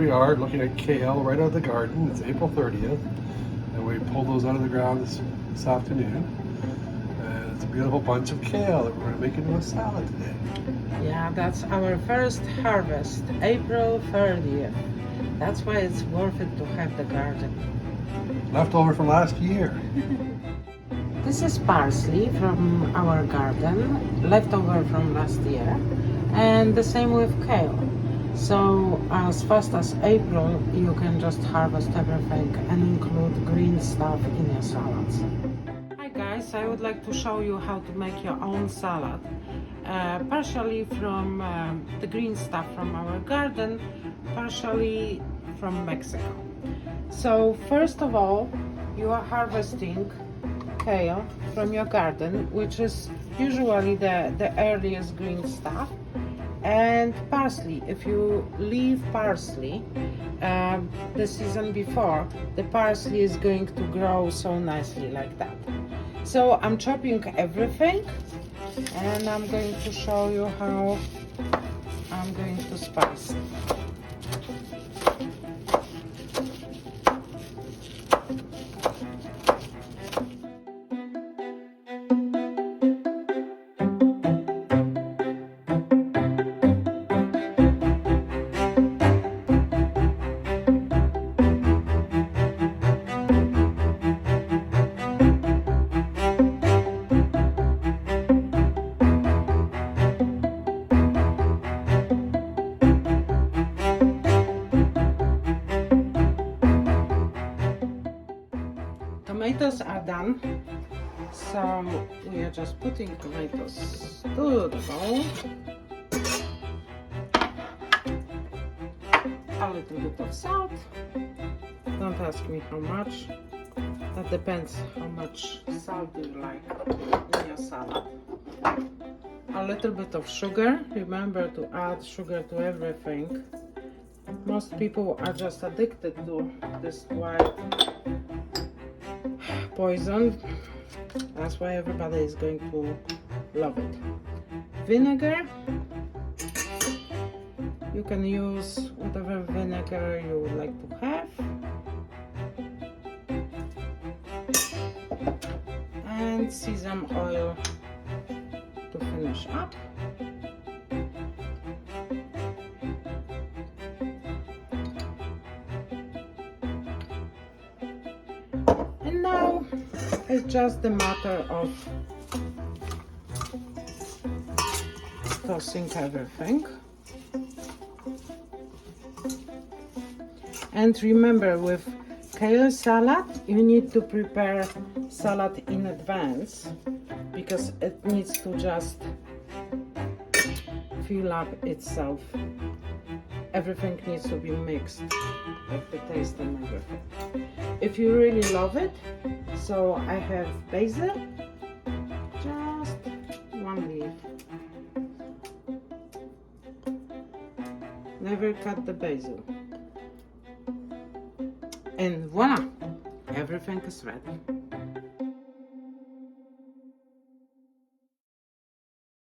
we are looking at kale right out of the garden. It's April 30th, and we pulled those out of the ground this afternoon. And it's a beautiful bunch of kale that we're going to make into a salad today. Yeah, that's our first harvest, April 30th. That's why it's worth it to have the garden. Leftover from last year. This is parsley from our garden, leftover from last year, and the same with kale. So as fast as April, you can just harvest everything and include green stuff in your salads. Hi guys, I would like to show you how to make your own salad, partially from the green stuff from our garden, partially from Mexico. So first of all, you are harvesting kale from your garden, which is usually the earliest green stuff, and parsley. If you leave parsley the season before, the parsley is going to grow so nicely like that. So I'm chopping everything, and I'm going to show you how I'm going to spice. Tomatoes are done, so we are just putting tomatoes to the bowl. A little bit of salt. Don't ask me how much. That depends how much salt you like in your salad. A little bit of sugar. Remember to add sugar to everything. Most people are just addicted to this white poison. That's why everybody is going to love it. Vinegar. You can use whatever vinegar you would like to have. And sesame oil to finish up. And now it's just a matter of tossing everything. And remember, with kale salad, you need to prepare salad in advance because it needs to just fill up itself. Everything needs to be mixed, like the taste and everything. If you really love it, so I have basil, just one leaf. Never cut the basil. And voila, everything is ready.